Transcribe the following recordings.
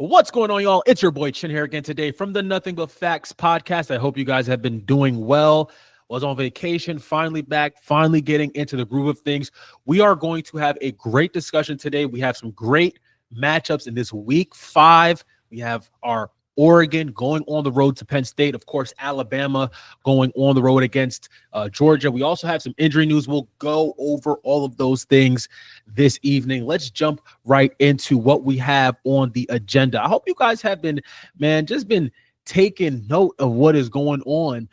What's going on, y'all? It's your boy Chin here again today from the Nothing But Facts podcast. I hope you guys have been doing well. Was on vacation, finally back, finally getting into the groove of things. We are going to have a great discussion today. We have some great matchups in this week 5. We have our Oregon going on the road to Penn State. Of course, Alabama going on the road against Georgia. We also have some injury news. We'll go over all of those things this evening. Let's jump right into what we have on the agenda. I hope you guys have been, just been taking note of what is going on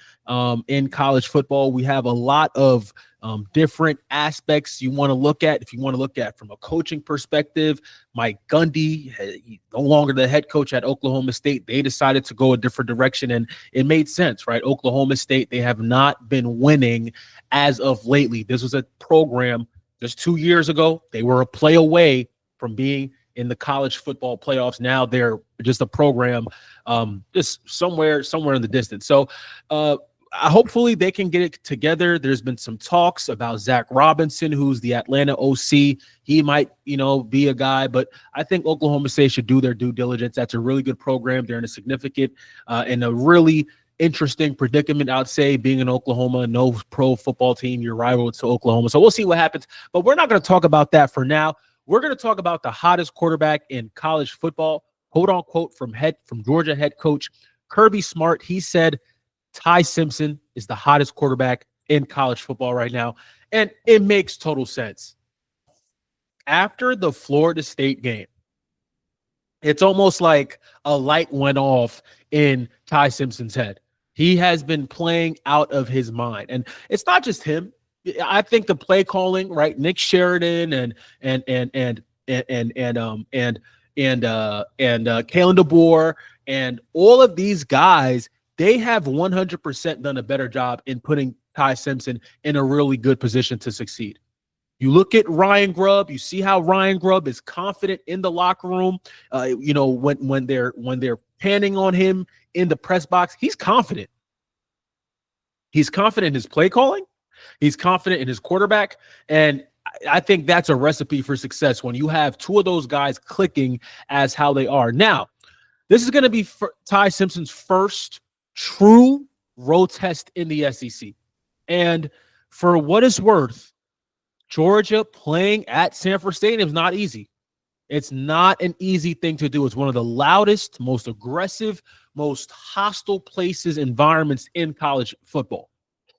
in college football. We have a lot of different aspects you want to look at. If you want to look at from a coaching perspective, Mike Gundy, no longer the head coach at Oklahoma State. They decided to go a different direction, and it made sense, right? Oklahoma State, they have not been winning as of lately. This was a program just 2 years ago. They were a play away from being in the college football playoffs. Now they're just a program just somewhere in the distance. So hopefully they can get it together. There's been some talks about Zach Robinson, who's the Atlanta OC. He might, be a guy, but I think Oklahoma State should do their due diligence. That's a really good program. They're in a significant and a really interesting predicament, I'd say, being in Oklahoma, no pro football team, you're rival to Oklahoma. So we'll see what happens, but we're not going to talk about that for now. We're going to talk about the hottest quarterback in college football, quote unquote, from Georgia head coach Kirby Smart. He said Ty Simpson is the hottest quarterback in college football right now, and it makes total sense. After the Florida State game, it's almost like a light went off in Ty Simpson's head. He has been playing out of his mind, and it's not just him. I think the play calling, right? Nick Sheridan and Kalen DeBoer and all of these guys, they have 100% done a better job in putting Ty Simpson in a really good position to succeed. You look at Ryan Grubb, you see how Ryan Grubb is confident in the locker room. When they're panning on him in the press box, he's confident. He's confident in his play calling. He's confident in his quarterback, and I think that's a recipe for success when you have two of those guys clicking as how they are. Now, this is going to be Ty Simpson's first true road test in the SEC, and for what it's worth, Georgia playing at Sanford Stadium is not easy. It's not an easy thing to do. It's one of the loudest, most aggressive, most hostile environments in college football.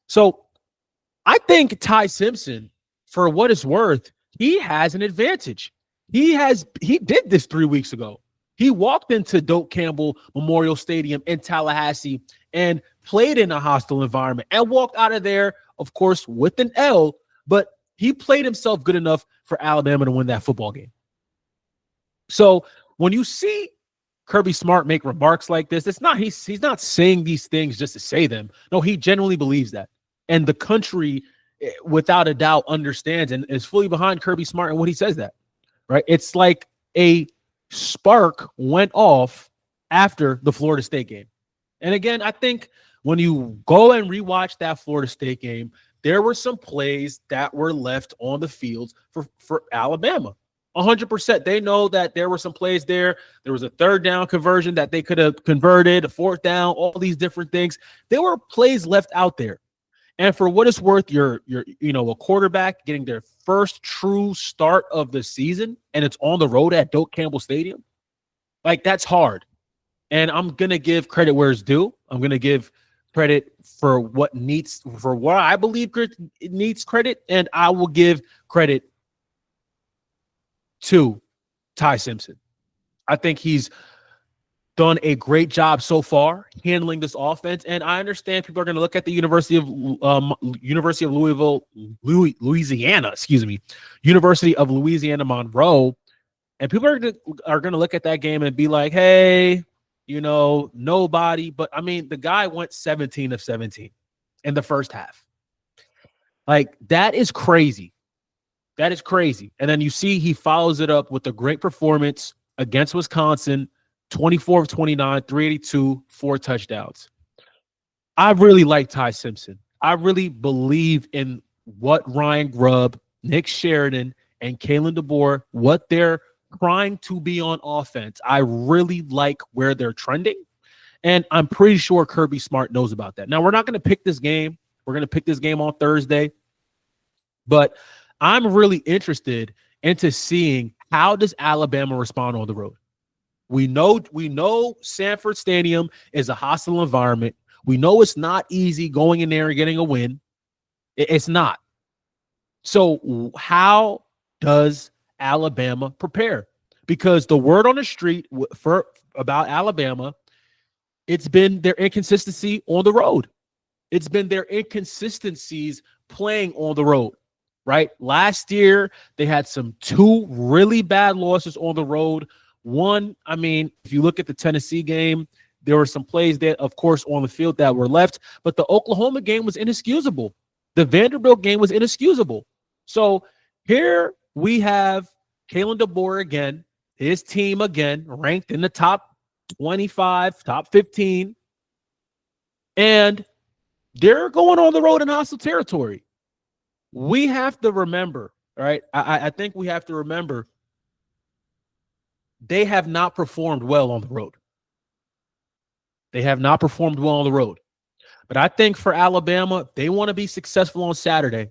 So I think Ty Simpson, for what it's worth, he has an advantage. He did this 3 weeks ago. He walked into Doak Campbell Memorial Stadium in Tallahassee and played in a hostile environment and walked out of there, of course, with an L, but he played himself good enough for Alabama to win that football game. So when you see Kirby Smart make remarks like this, it's not he's not saying these things just to say them. No, he genuinely believes that. And the country, without a doubt, understands and is fully behind Kirby Smart and what he says that, right? It's like a spark went off after the Florida State game. And again, I think when you go and rewatch that Florida State game, there were some plays that were left on the field for Alabama. 100%. They know that there were some plays there. There was a third down conversion that they could have converted, a fourth down, all these different things. There were plays left out there. And for what it's worth, you're a quarterback getting their first true start of the season, and it's on the road at Doak Campbell Stadium. Like, that's hard. And I'm gonna give credit where it's due. I'm gonna give credit for what I believe it needs credit, and I will give credit to Ty Simpson. I think he's done a great job so far handling this offense, and I understand people are going to look at the University of Louisiana Monroe, and people are going to look at that game and be like, hey, nobody. But I mean, the guy went 17 of 17 in the first half. Like, that is crazy. That is crazy. And then you see he follows it up with a great performance against Wisconsin, 24 of 29, 382, 4 touchdowns. I really like Ty Simpson. I really believe in what Ryan Grubb, Nick Sheridan, and Kalen DeBoer, what they're trying to be on offense, I really like where they're trending. And I'm pretty sure Kirby Smart knows about that. Now, we're not going to pick this game. We're going to pick this game on Thursday. But I'm really interested into seeing how does Alabama respond on the road. We know Sanford Stadium is a hostile environment. We know it's not easy going in there and getting a win. It's not. So how does Alabama prepare? Because the word on the street about Alabama, it's been their inconsistency on the road. It's been their inconsistencies playing on the road, right? Last year, they had two really bad losses on the road. One, I mean, if you look at the Tennessee game, there were some plays that, of course, on the field that were left, but the Oklahoma game was inexcusable. The Vanderbilt game was inexcusable. So here we have Kalen DeBoer again, his team again, ranked in the top 25, top 15, and they're going on the road in hostile territory. We have to remember, right? I think we have to remember they have not performed well on the road. They have not performed well on the road. But I think for Alabama, they want to be successful on Saturday.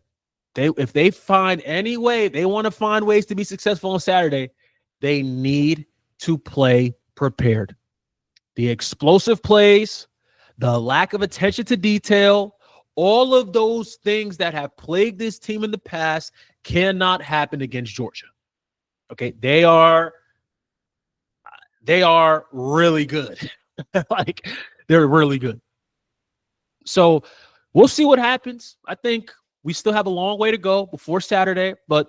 If they find any way, they want to find ways to be successful on Saturday, they need to play prepared. The explosive plays, the lack of attention to detail, all of those things that have plagued this team in the past cannot happen against Georgia. Okay, they are really good. Like, they're really good. So we'll see what happens. I think we still have a long way to go before Saturday, but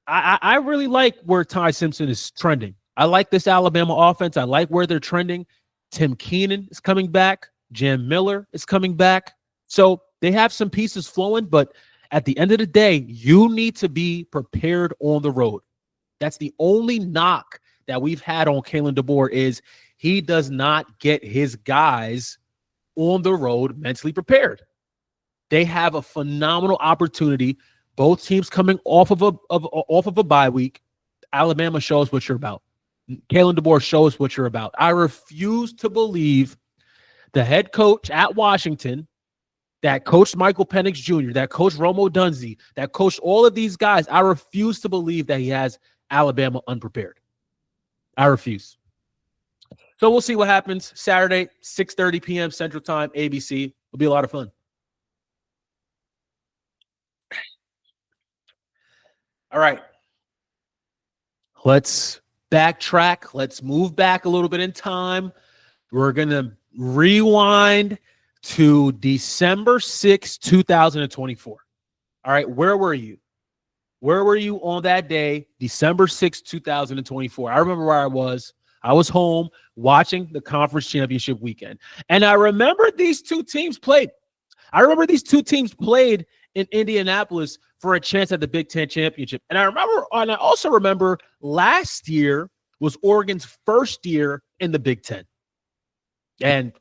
I really like where Ty Simpson is trending. I like this Alabama offense. I like where they're trending. Tim Keenan is coming back. Jam Miller is coming back. So they have some pieces flowing, but at the end of the day, you need to be prepared on the road. That's the only knock that we've had on Kalen DeBoer is he does not get his guys on the road mentally prepared. They have a phenomenal opportunity. Both teams coming off of a bye week. Alabama shows what you're about. Kalen DeBoer shows what you're about. I refuse to believe the head coach at Washington that coached Michael Penix Jr., that coached Romo Dunze, that coached all of these guys. I refuse to believe that he has Alabama unprepared. I refuse. So we'll see what happens Saturday, 6:30 p.m. Central Time, ABC. It'll be a lot of fun. All right. Let's backtrack. Let's move back a little bit in time. We're going to rewind to December 6, 2024. All right. Where were you? Where were you on that day, December 6, 2024? I remember where I was. I was home watching the conference championship weekend. And I remember these two teams played. I remember these two teams played in Indianapolis for a chance at the Big Ten championship. And I also remember last year was Oregon's first year in the Big Ten. And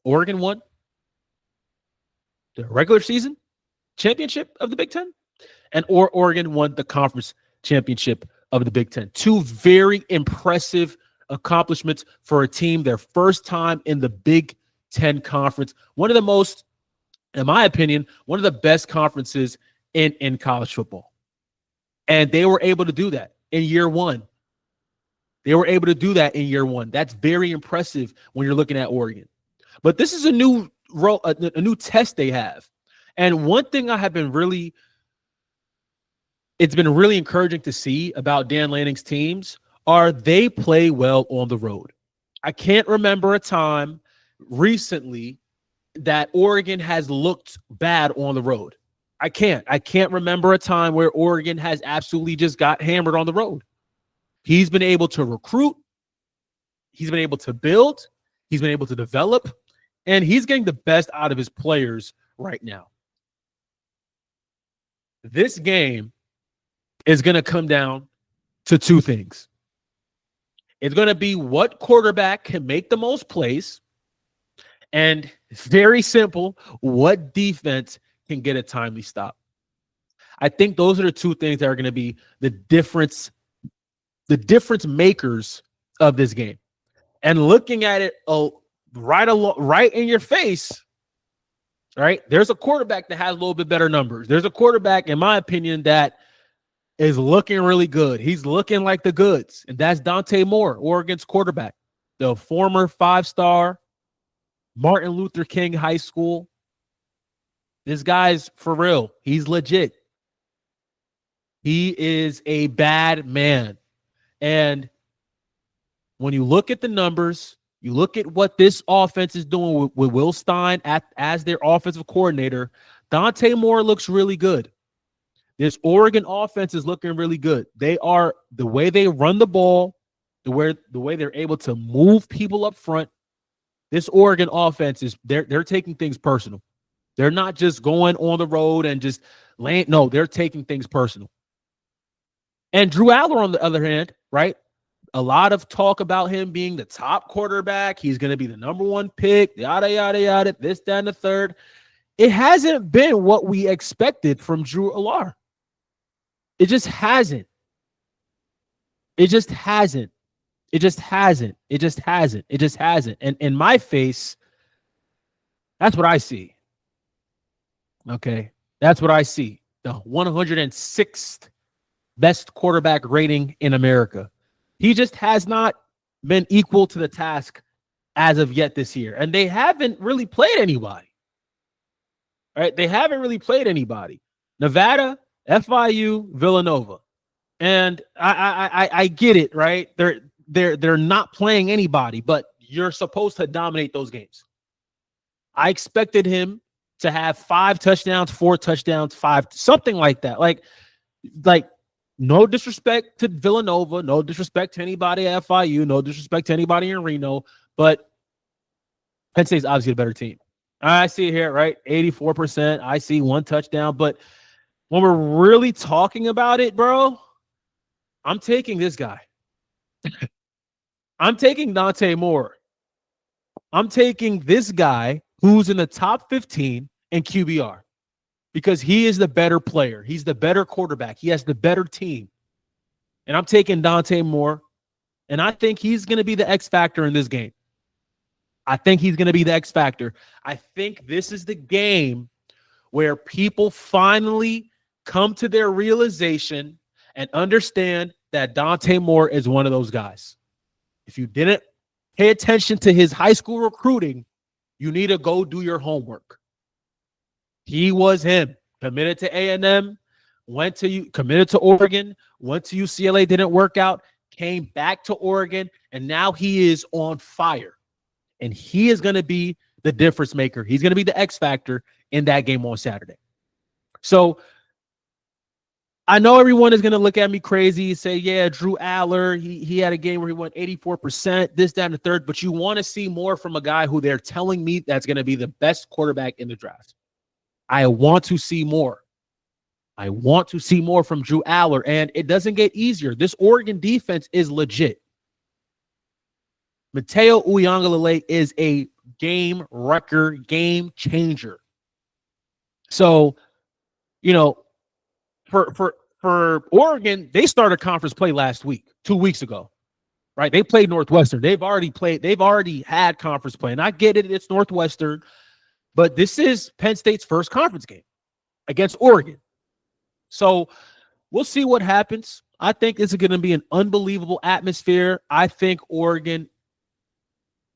Oregon won the regular season championship of the Big Ten. And Oregon won the conference championship of the Big Ten. Two very impressive accomplishments for a team, their first time in the Big Ten conference. One of the most, in my opinion, one of the best conferences in college football. And they were able to do that in year one. They were able to do that in year one. That's very impressive when you're looking at Oregon. But this is a new test they have. And one thing it's been really encouraging to see about Dan Lanning's teams are they play well on the road. I can't remember a time recently that Oregon has looked bad on the road. I can't remember a time where Oregon has absolutely just got hammered on the road. He's been able to recruit. He's been able to build. He's been able to develop. And he's getting the best out of his players right now. This game is going to come down to two things. It's going to be what quarterback can make the most plays, and it's very simple, what defense can get a timely stop. I think those are the two things that are going to be the difference the difference makers of this game. And looking at it right in your face, right? There's a quarterback that has a little bit better numbers. There's a quarterback, in my opinion, that is looking really good. He's looking like the goods, and that's Dante Moore, Oregon's quarterback, the former 5-star Martin Luther King High School. This guy's for real. He's legit. He is a bad man. And when you look at the numbers, you look at what this offense is doing with Will Stein as their offensive coordinator, Dante Moore looks really good. This Oregon offense is looking really good. They are, the way they run the ball, the way they're able to move people up front. This Oregon offense is they're taking things personal. They're not just going on the road and just laying. No, they're taking things personal. And Drew Aller, on the other hand, right? A lot of talk about him being the top quarterback. He's going to be the number 1 pick, yada, yada, yada, this, that, and the third. It hasn't been what we expected from Drew Aller. It just hasn't. It just hasn't. It just hasn't. It just hasn't. It just hasn't. And in my face, that's what I see. Okay. That's what I see. The 106th best quarterback rating in America. He just has not been equal to the task as of yet this year. And they haven't really played anybody. Right? They haven't really played anybody. Nevada, FIU, Villanova. And I get it, right? They're not playing anybody, but you're supposed to dominate those games. I expected him to have 5 touchdowns, 4 touchdowns, 5, something like that. Like no disrespect to Villanova, no disrespect to anybody at FIU, no disrespect to anybody in Reno, but Penn State's obviously a better team. I see it here, right? 84%. I see 1 touchdown. But when we're really talking about it, bro, I'm taking this guy. I'm taking Dante Moore. I'm taking this guy who's in the top 15 in QBR because he is the better player. He's the better quarterback. He has the better team. And I'm taking Dante Moore, and I think he's going to be the X factor in this game. I think he's going to be the X factor. I think this is the game where people finally come to their realization and understand that Dante Moore is one of those guys. If you didn't pay attention to his high school recruiting, you need to go do your homework. He was him. Committed to A&M, committed to Oregon, went to UCLA, didn't work out, came back to Oregon, and now he is on fire. And he is going to be the difference maker. He's going to be the X factor in that game on Saturday. So I know everyone is going to look at me crazy and say, yeah, Drew Aller, he had a game where he went 84%, this, that, and the third. But you want to see more from a guy who they're telling me that's going to be the best quarterback in the draft. I want to see more. I want to see more from Drew Aller, and it doesn't get easier. This Oregon defense is legit. Mateo Uiagalelei is a game wrecker, game changer. So, you know, for Oregon, they started conference play last week, 2 weeks ago, right? They played Northwestern. They've already had conference play. And I get it, it's Northwestern, but this is Penn State's first conference game against Oregon. So we'll see what happens. I think this is going to be an unbelievable atmosphere. I think Oregon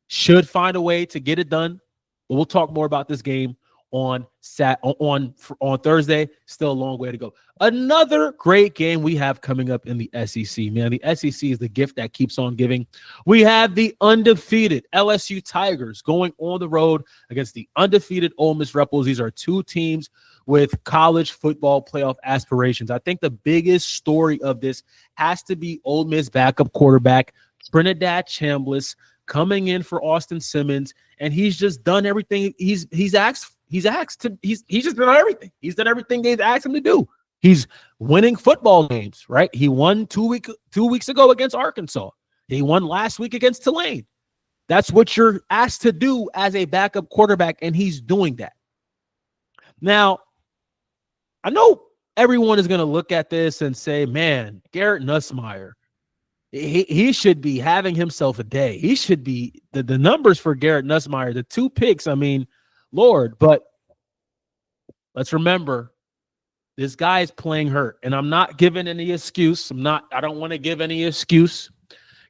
should find a way to get it done. But we'll talk more about this game on Thursday. Still a long way to go. Another great game we have coming up in the SEC, man. The SEC is the gift that keeps on giving. We have the undefeated LSU Tigers going on the road against the undefeated Ole Miss Rebels. These are 2 teams with college football playoff aspirations. I think the biggest story of this has to be Ole Miss backup quarterback Trinidad Chambliss coming in for Austin Simmons, and he's just done everything he's just done everything. He's done everything they've asked him to do. He's winning football games, right? He won 2 weeks ago against Arkansas. He won last week against Tulane. That's what you're asked to do as a backup quarterback, and he's doing that. Now, I know everyone is going to look at this and say, man, Garrett Nussmeier, he should be having himself a day. He should be the numbers for Garrett Nussmeier, the 2 picks. I mean, Lord, but let's remember this guy is playing hurt, and I'm not giving any excuse. I don't want to give any excuse.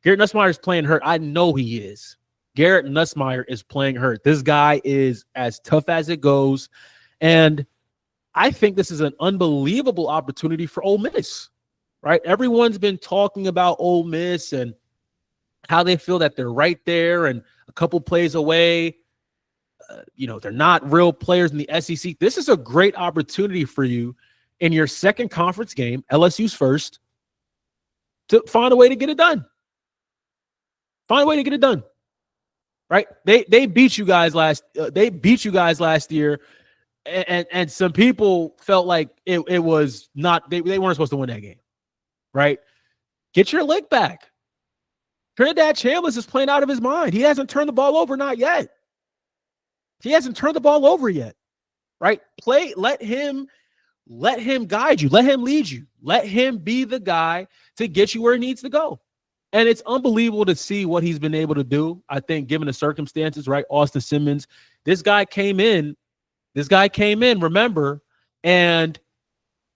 Garrett Nussmeier is playing hurt. I know he is. Garrett Nussmeier is playing hurt. This guy is as tough as it goes, and I think this is an unbelievable opportunity for Ole Miss, right? Everyone's been talking about Ole Miss and how they feel that they're right there and a couple plays away. They're not real players in the SEC. This is a great opportunity for you in your second conference game, LSU's first, to find a way to get it done. Find a way to get it done. Right? They beat you guys last year, and some people felt like it was not they weren't supposed to win that game. Right? Get your lick back. Trinidad Chambliss is playing out of his mind. He hasn't turned the ball over, not yet. He hasn't turned the ball over yet. Right? Let him guide you. Let him lead you. Let him be the guy to get you where he needs to go. And it's unbelievable to see what he's been able to do. I think given the circumstances, right? Austin Simmons, this guy came in, remember, and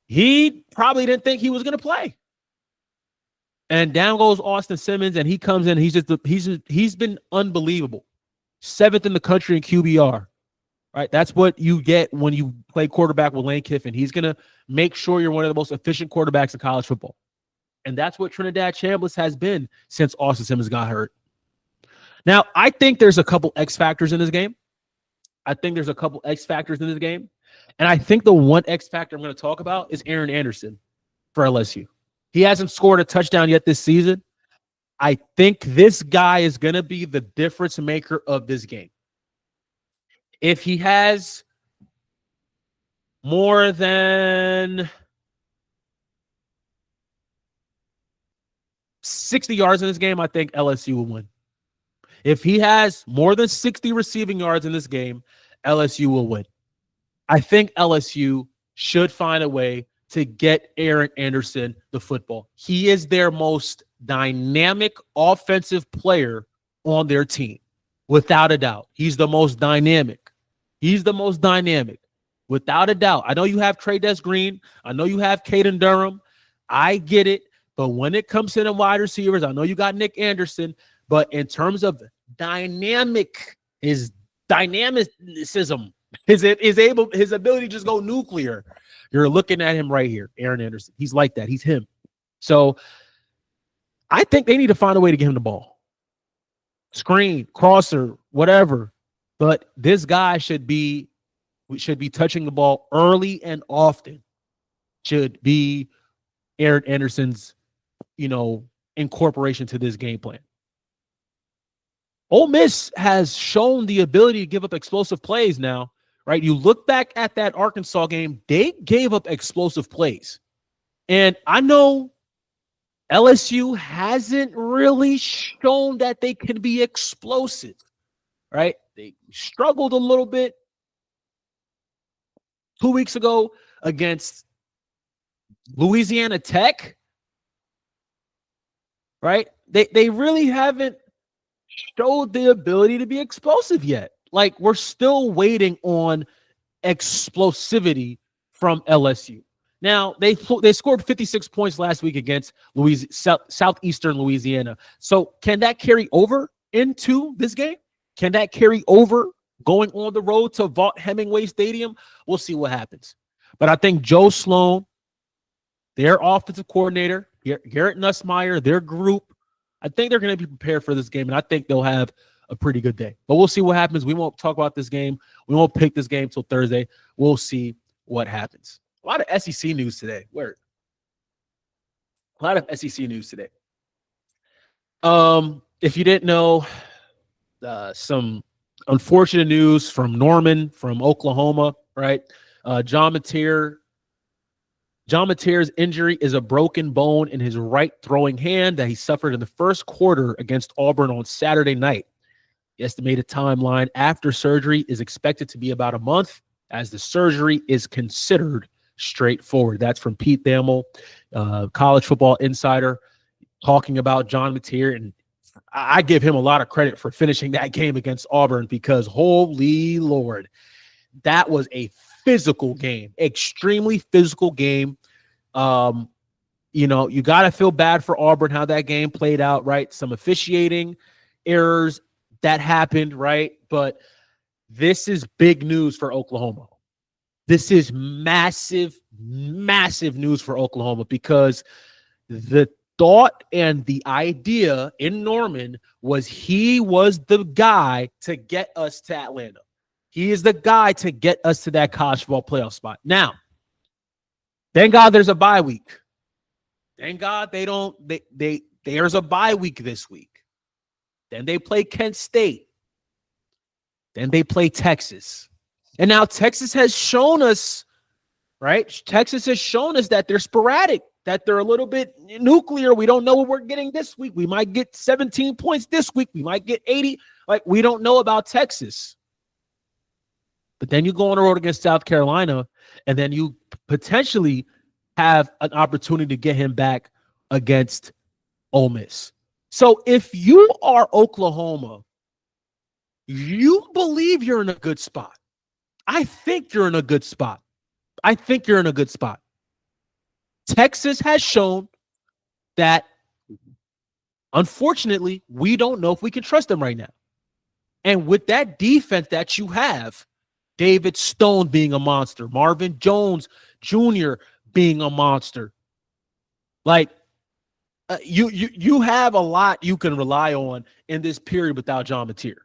he probably didn't think he was going to play. And down goes Austin Simmons, and he comes in. He's been unbelievable. 7th in the country in QBR. Right? That's what you get when you play quarterback with Lane Kiffin. He's going to make sure you're one of the most efficient quarterbacks in college football. And that's what Trinidad Chambliss has been since Austin Simmons got hurt. Now, I think there's a couple X factors in this game. And I think the one X factor I'm going to talk about is Aaron Anderson for LSU. He hasn't scored a touchdown yet this season. I think this guy is going to be the difference maker of this game. If he has more than 60 yards in this game, I think LSU will win. If he has more than 60 receiving yards in this game, LSU will win. I think LSU should find a way to get Aaron Anderson the football. He is their most dynamic offensive player on their team, without a doubt. He's the most dynamic. Without a doubt. I know you have Trey Green. I know you have Caden Durham. I get it. But when it comes to the wide receivers, I know you got Nick Anderson. But in terms of his dynamicism, his ability to just go nuclear, you're looking at him right here, Aaron Anderson. He's like that. He's him. So I think they need to find a way to get him the ball. Screen, crosser, whatever. But this guy should be touching the ball early and often. Should be Aaron Anderson's, incorporation to this game plan. Ole Miss has shown the ability to give up explosive plays now, right? You look back at that Arkansas game, they gave up explosive plays. And I know LSU hasn't really shown that they can be explosive, right? They struggled a little bit 2 weeks ago against Louisiana Tech, right? They really haven't showed the ability to be explosive yet. Like, we're still waiting on explosivity from LSU. Now, they scored 56 points last week against Southeastern Louisiana. So can that carry over into this game? Can that carry over going on the road to Vaught Hemingway Stadium? We'll see what happens. But I think Joe Sloan, their offensive coordinator, Garrett Nussmeier, their group, I think they're going to be prepared for this game, and I think they'll have a pretty good day. But we'll see what happens. We won't talk about this game. We won't pick this game till Thursday. We'll see what happens. A lot of SEC news today. A lot of SEC news today. If you didn't know, some unfortunate news from Norman, from Oklahoma, right? John Mateer's injury is a broken bone in his right throwing hand that he suffered in the first quarter against Auburn on Saturday night. The estimated timeline after surgery is expected to be about a month, as the surgery is considered straightforward. That's from Pete Thamel, College Football Insider. talking about John Mateer, and I give him a lot of credit for finishing that game against Auburn because holy Lord, that was a physical game, extremely physical game. You got to feel bad for Auburn, how that game played out, right? Some officiating errors that happened, right? But this is big news for Oklahoma. This is massive, massive news for Oklahoma because the thought and the idea in Norman was he was the guy to get us to Atlanta. He is the guy to get us to that college football playoff spot. Now, thank God there's a bye week. Thank God there's a bye week this week. Then they play Kent State. Then they play Texas. And now Texas has shown us, right? Texas has shown us that they're sporadic, that they're a little bit nuclear. We don't know what we're getting this week. We might get 17 points this week. We might get 80. Like, we don't know about Texas. But then you go on the road against South Carolina, and then you potentially have an opportunity to get him back against Ole Miss. So if you are Oklahoma, you believe you're in a good spot. I think you're in a good spot. Texas has shown that, unfortunately, we don't know if we can trust them right now. And with that defense that you have, David Stone being a monster, Marvin Jones Jr. being a monster, like you have a lot you can rely on in this period without John Mateer.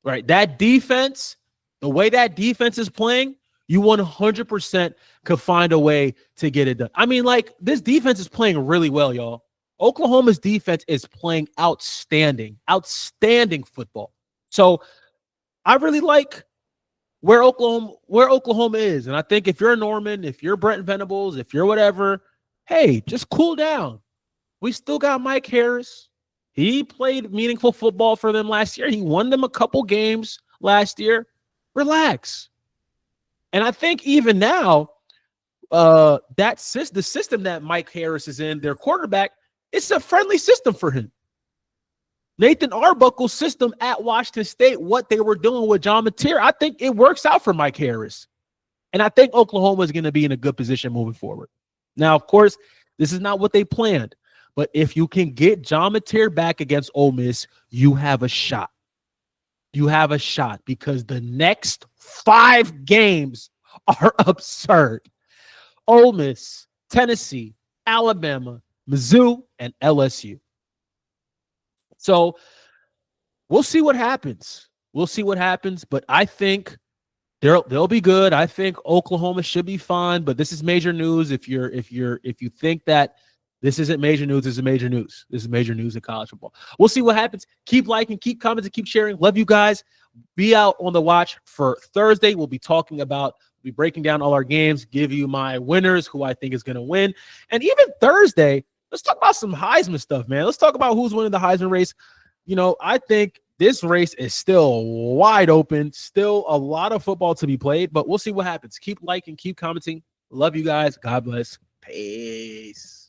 Right? That defense, the way that defense is playing, you 100% could find a way to get it done. I mean, like, this defense is playing really well, y'all. Oklahoma's defense is playing outstanding football. So I really like where Oklahoma is. And I think if you're Norman, if you're Brent Venables, if you're whatever, hey, just cool down. We still got Mike Harris. He played meaningful football for them last year. He won them a couple games last year. Relax. And I think even now, the system that Mike Harris is in, their quarterback, it's a friendly system for him. Nathan Arbuckle's system at Washington State, what they were doing with John Mateer, I think it works out for Mike Harris. And I think Oklahoma is going to be in a good position moving forward. Now, of course, this is not what they planned. But if you can get John Mateer back against Ole Miss, you have a shot. You have a shot because the next 5 games are absurd. Ole Miss, Tennessee, Alabama, Mizzou, and LSU. So we'll see what happens. But I think they'll be good. I think Oklahoma should be fine. But this is major news. If you think that this isn't major news, this is major news. This is major news in college football. We'll see what happens. Keep liking, keep commenting, keep sharing. Love you guys. Be out on the watch for Thursday. We'll be breaking down all our games, give you my winners, who I think is going to win. And even Thursday, let's talk about some Heisman stuff, man. Let's talk about who's winning the Heisman race. I think this race is still wide open. Still a lot of football to be played, but we'll see what happens. Keep liking, keep commenting. Love you guys. God bless. Peace.